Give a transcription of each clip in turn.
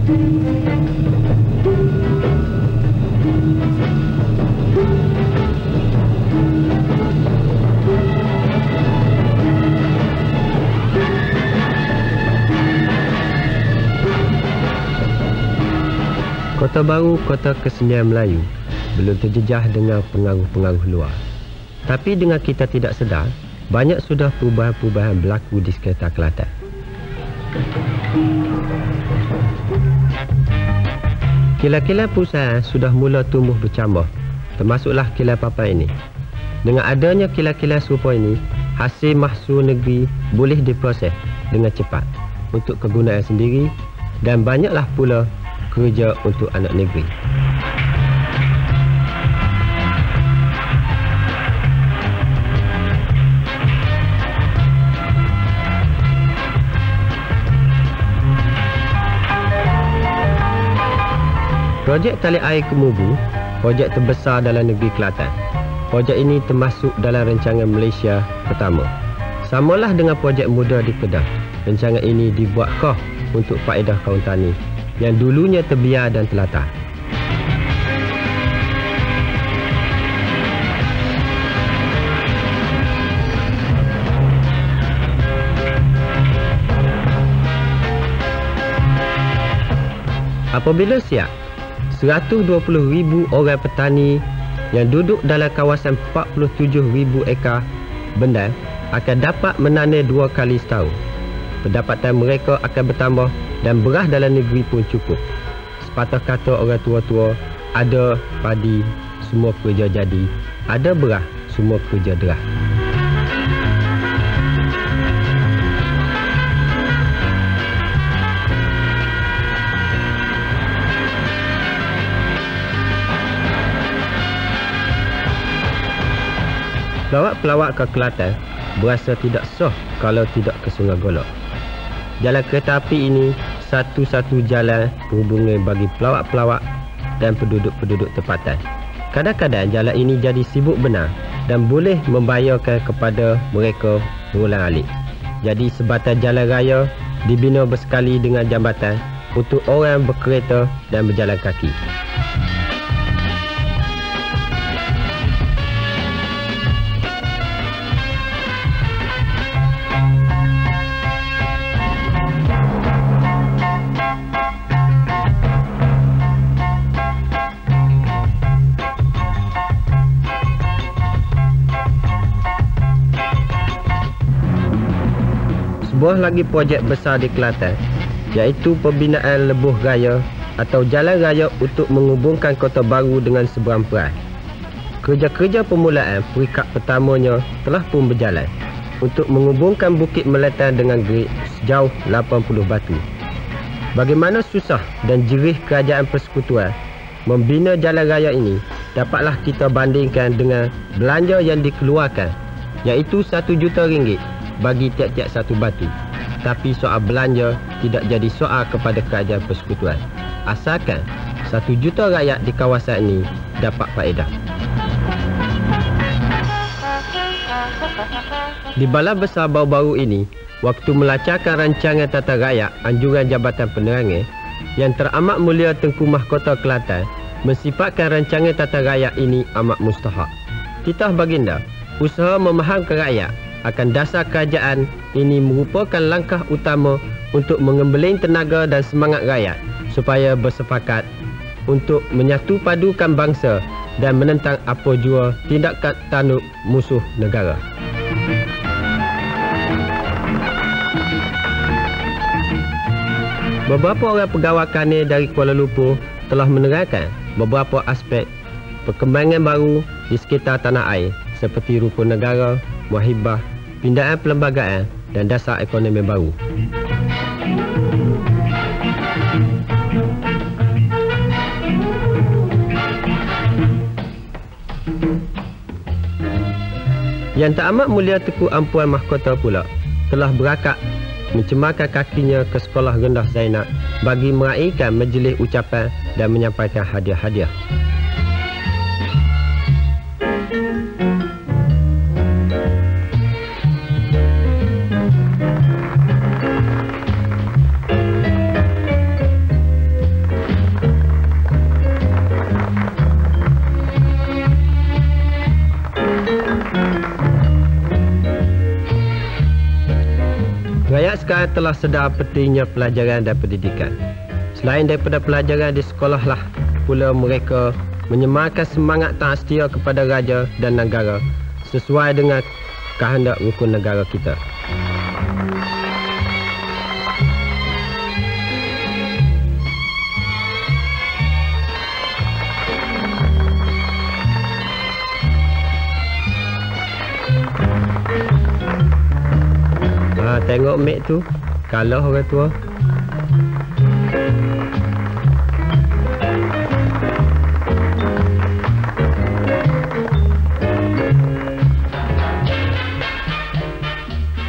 Kota Baru, kota kesenian Melayu, belum terjejah dengan pengaruh-pengaruh luar. Tapi dengan kita tidak sedar, banyak sudah perubahan-perubahan berlaku di sekitar Kelantan. Kilang-kilang perusahaan sudah mula tumbuh bercambah, termasuklah kilang papan ini. Dengan adanya kilang-kilang serupa ini, hasil mahsul negeri boleh diproses dengan cepat untuk kegunaan sendiri dan banyaklah pula kerja untuk anak negeri. Projek tali air Kemubu, projek terbesar dalam negeri Kelantan. Projek ini termasuk dalam rancangan Malaysia pertama. Samalah dengan projek muda di Kedah. Rancangan ini dibuat khas untuk faedah kaum tani yang dulunya terbiar dan telatah. Apabila siap, 120,000 orang petani yang duduk dalam kawasan 47,000 ekar bendal akan dapat menanam 2 kali setahun. Pendapatan mereka akan bertambah dan beras dalam negeri pun cukup. Sepatah kata orang tua-tua, ada padi, semua kerja jadi. Ada beras, semua kerja derah. Pelawat-pelawat ke Kelantan berasa tidak sah kalau tidak ke Sungai Golok. Jalan kereta api ini satu-satu jalan perhubungan bagi pelawat-pelawat dan penduduk-penduduk tempatan. Kadang-kadang jalan ini jadi sibuk benar dan boleh membayarkan kepada mereka berulang-alik. Jadi sebatan jalan raya dibina bersekali dengan jambatan untuk orang berkereta dan berjalan kaki. Sebuah lagi projek besar di Kelantan, iaitu pembinaan lebuh raya atau jalan raya untuk menghubungkan Kota Baru dengan seberang perai. Kerja-kerja permulaan peringkat pertamanya telah pun berjalan untuk menghubungkan Bukit Melantan dengan Grid sejauh 80 batu. Bagaimana susah dan jerih kerajaan persekutuan membina jalan raya ini dapatlah kita bandingkan dengan belanja yang dikeluarkan, iaitu RM1 juta bagi tiap-tiap satu batu. Tapi soal belanja tidak jadi soal kepada kerajaan persekutuan, asalkan 1 juta rakyat di kawasan ini dapat faedah. Di Balai Besar baru-baru ini, waktu melancarkan rancangan tata rakyat anjuran Jabatan Penerangan, yang teramat mulia Tengku Mahkota Kelantan mensifatkan rancangan tata rakyat ini amat mustahak. Titah baginda, usaha memahamkan rakyat akan dasar kerajaan ini merupakan langkah utama untuk mengembeling tenaga dan semangat rakyat supaya bersepakat untuk menyatu padukan bangsa dan menentang apa jua tindakan tanduk musuh negara. Beberapa orang pegawai Kanil dari Kuala Lumpur telah menerangkan beberapa aspek perkembangan baru di sekitar tanah air seperti rukun negara, muahibah, pindaan perlembagaan dan dasar ekonomi baru. Yang teramat mulia Tengku Ampuan Mahkota pula telah berakad mencemarkan kakinya ke Sekolah Rendah Zainab bagi meraihkan majlis ucapan dan menyampaikan hadiah-hadiah. Rakyat sekarang telah sedar pentingnya pelajaran dan pendidikan. Selain daripada pelajaran di sekolah lah pula mereka menyemarkan semangat taat setia kepada raja dan negara sesuai dengan kehendak rukun negara kita. Tengok mek tu, kalah orang tua.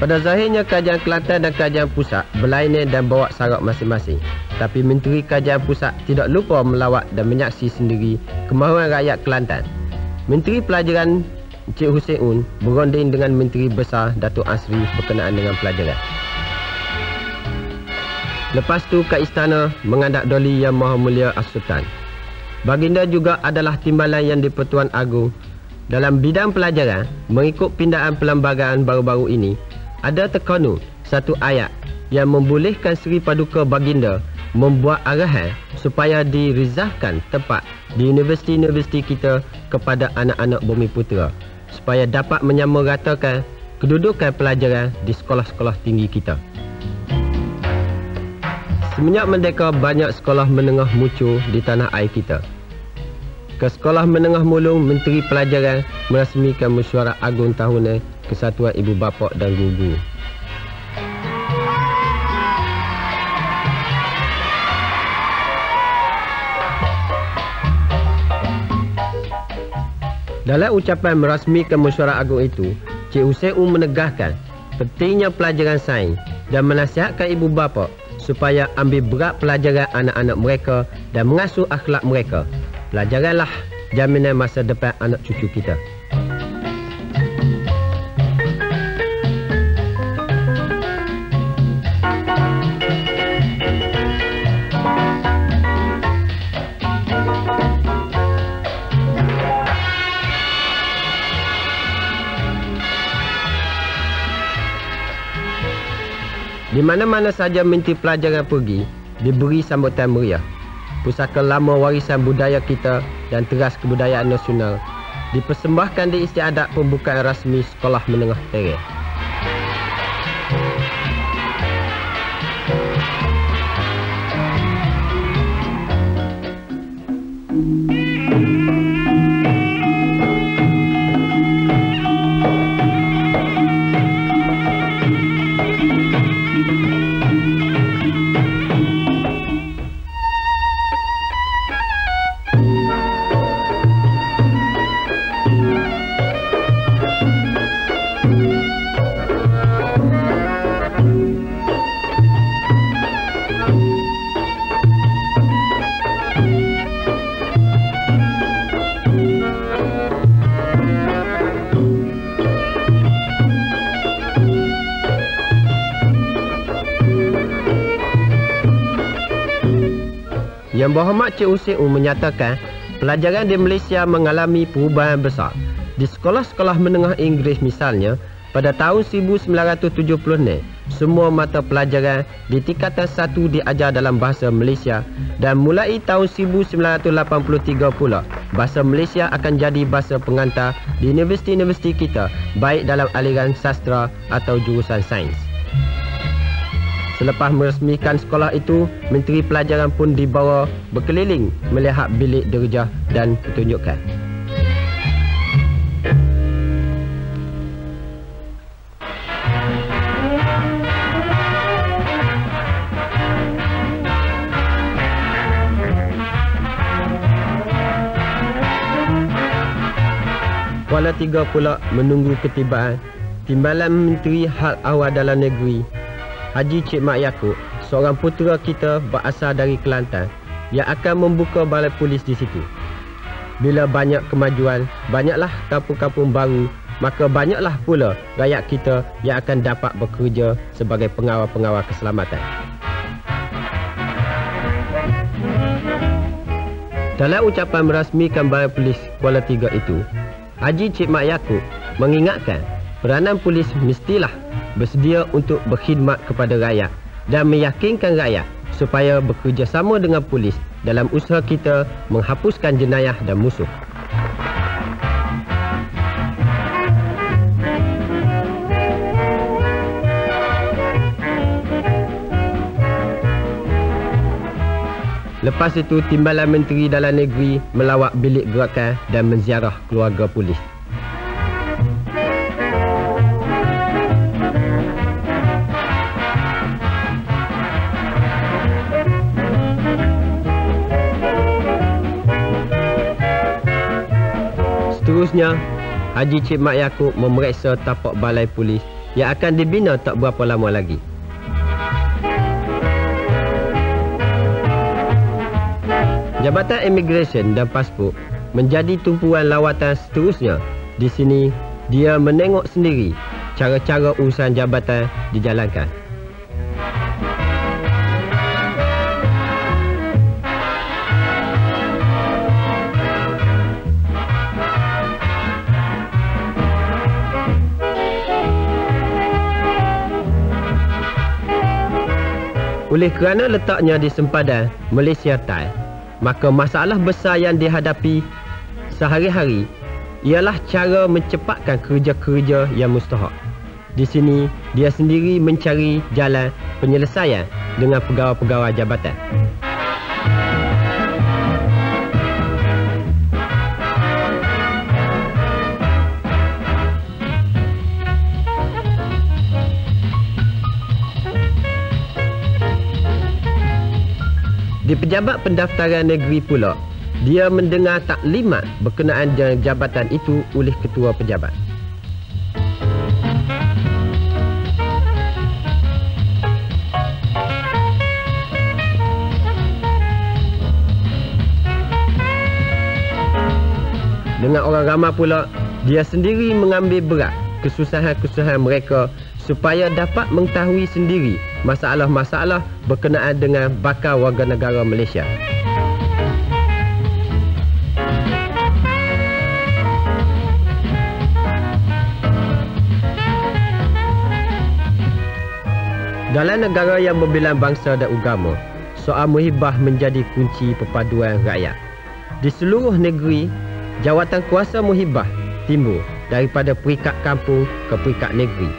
Pada zahirnya kerajaan Kelantan dan kerajaan pusat berlainan dan bawa sarak masing-masing. Tapi Menteri Kerajaan Pusat tidak lupa melawat dan menyaksi sendiri kemahuan rakyat Kelantan. Menteri Pelajaran Encik Hussein Un berunding dengan Menteri Besar Datuk Asri berkenaan dengan pelajaran. Lepas tu ke istana menghadap Doli Yang Maha Mulia As-Sultan. Baginda juga adalah timbalan yang di-Pertuan Agong dalam bidang pelajaran. Mengikut pindaan perlembagaan baru-baru ini, ada terkandung satu ayat yang membolehkan Seri Paduka Baginda membuat arahan supaya dirizahkan tempat di universiti-universiti kita kepada anak-anak Bumi Putera, supaya dapat menyamaratakan kedudukan pelajaran di sekolah-sekolah tinggi kita. Semenjak merdeka, banyak sekolah menengah muncul di tanah air kita. Ke Sekolah Menengah Mulung, Menteri Pelajaran merasmikan Mesyuarat Agung Tahunan Kesatuan Ibu Bapa dan Guru-Guru. Dalam ucapan merasmikan Mesyuarat Agung itu, Cik Hussein Un menegaskan pentingnya pelajaran sains dan menasihatkan ibu bapa supaya ambil berat pelajaran anak-anak mereka dan mengasuh akhlak mereka. Pelajaranlah jaminan masa depan anak cucu kita. Di mana-mana saja Menteri Pelajaran pergi, diberi sambutan meriah. Pusaka lama warisan budaya kita dan teras kebudayaan nasional dipersembahkan di istiadat pembukaan rasmi Sekolah Menengah Perak. Yang Berhormat Cik Hussein Un menyatakan pelajaran di Malaysia mengalami perubahan besar. Di sekolah-sekolah menengah Inggeris misalnya, pada tahun 1970 ni, semua mata pelajaran di tingkatan 1 diajar dalam bahasa Malaysia, dan mulai tahun 1983 pula, bahasa Malaysia akan jadi bahasa pengantar di universiti-universiti kita, baik dalam aliran sastra atau jurusan sains. Selepas merasmikan sekolah itu, Menteri Pelajaran pun dibawa berkeliling melihat bilik darjah dan pertunjukan. Kuala Tiga pula menunggu ketibaan Timbalan Menteri Hal Ehwal Dalam Negeri Haji Cik Mak Yaakob, seorang putera kita berasal dari Kelantan, yang akan membuka balai polis di situ. Bila banyak kemajuan, banyaklah kampung-kampung baru, maka banyaklah pula rakyat kita yang akan dapat bekerja sebagai pengawal-pengawal keselamatan. Dalam ucapan merasmikan balai polis Kuala Tiga itu, Haji Cik Mak Yaakob mengingatkan peranan polis mestilah bersedia untuk berkhidmat kepada rakyat dan meyakinkan rakyat supaya bekerjasama dengan polis dalam usaha kita menghapuskan jenayah dan musuh. Lepas itu, Timbalan Menteri Dalam Negeri melawat bilik gerakan dan menziarah keluarga polis. Seterusnya, Haji Cik Mat Yaakob memeriksa tapak balai polis yang akan dibina tak berapa lama lagi. Jabatan Imigresen dan Pasport menjadi tumpuan lawatan seterusnya. Di sini, dia menengok sendiri cara-cara urusan jabatan dijalankan. Oleh kerana letaknya di sempadan Malaysia Thai, maka masalah besar yang dihadapi sehari-hari ialah cara mencepatkan kerja-kerja yang mustahak. Di sini, dia sendiri mencari jalan penyelesaian dengan pegawai-pegawai jabatan. Di Pejabat Pendaftaran Negeri pula, dia mendengar taklimat berkenaan dengan jabatan itu oleh Ketua Pejabat. Dengan orang ramai pula, dia sendiri mengambil berat kesusahan-kesusahan mereka supaya dapat mengetahui sendiri masalah-masalah berkenaan dengan bakal warga negara Malaysia. Dalam negara yang berbilang bangsa dan agama, soal muhibah menjadi kunci perpaduan rakyat. Di seluruh negeri, jawatan kuasa muhibah timbul daripada peringkat kampung ke peringkat negeri.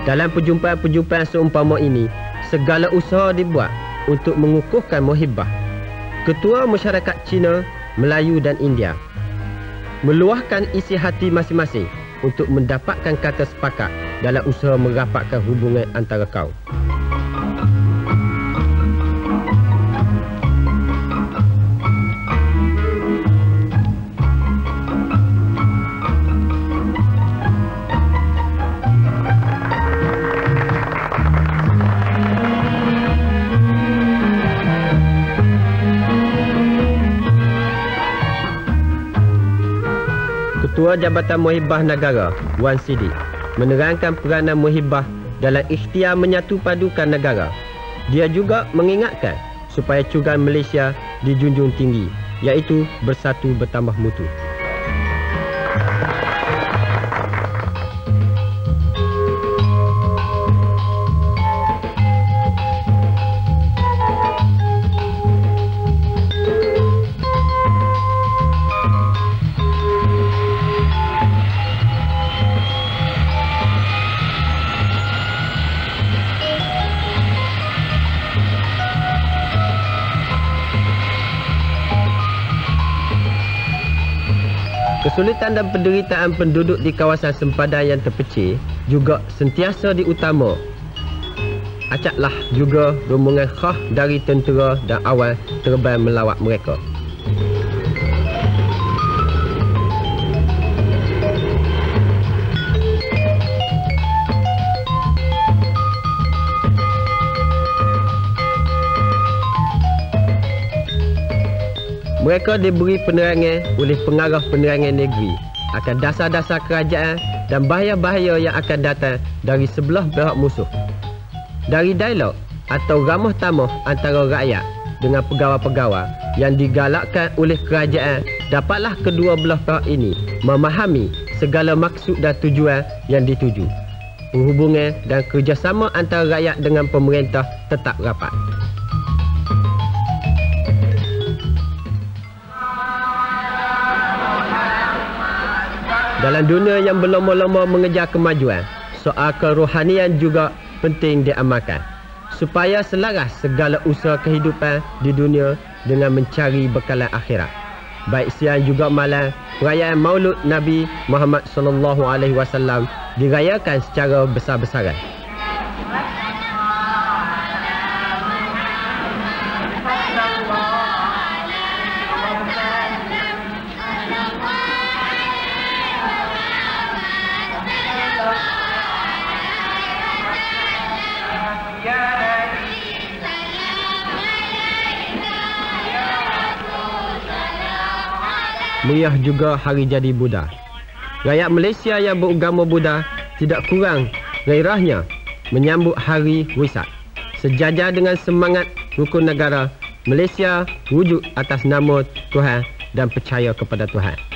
Dalam perjumpaan-perjumpaan seumpama ini, segala usaha dibuat untuk mengukuhkan muhibah. Ketua masyarakat Cina, Melayu dan India meluahkan isi hati masing-masing untuk mendapatkan kata sepakat dalam usaha merapatkan hubungan antara kaum. Ketua Jabatan Muhibah Negara, Wan Siddiq, menerangkan peranan muhibah dalam ikhtiar menyatu padukan negara. Dia juga mengingatkan supaya cugaan Malaysia dijunjung tinggi, iaitu bersatu bertambah mutu. Kesulitan dan penderitaan penduduk di kawasan sempadan yang terpecah juga sentiasa diutama. Acaklah juga rombongan khas dari tentera dan awal terbang melawat mereka. Mereka diberi penerangan oleh pengarah penerangan negeri akan dasar-dasar kerajaan dan bahaya-bahaya yang akan datang dari sebelah pihak musuh. Dari dialog atau ramah tamah antara rakyat dengan pegawai-pegawai yang digalakkan oleh kerajaan, dapatlah kedua belah pihak ini memahami segala maksud dan tujuan yang dituju. penghubungan dan kerjasama antara rakyat dengan pemerintah tetap rapat. Dalam dunia yang berlomba-lomba mengejar kemajuan, soal kerohanian juga penting diamalkan supaya selaras segala usaha kehidupan di dunia dengan mencari bekalan akhirat. Baik siang juga malam, perayaan Maulud Nabi Muhammad SAW dirayakan secara besar-besaran. Meriah juga Hari Jadi Buddha. Rakyat Malaysia yang beragama Buddha tidak kurang gairahnya menyambut Hari Wesak. Sejajar dengan semangat rukun negara, Malaysia wujud atas nama Tuhan dan percaya kepada Tuhan.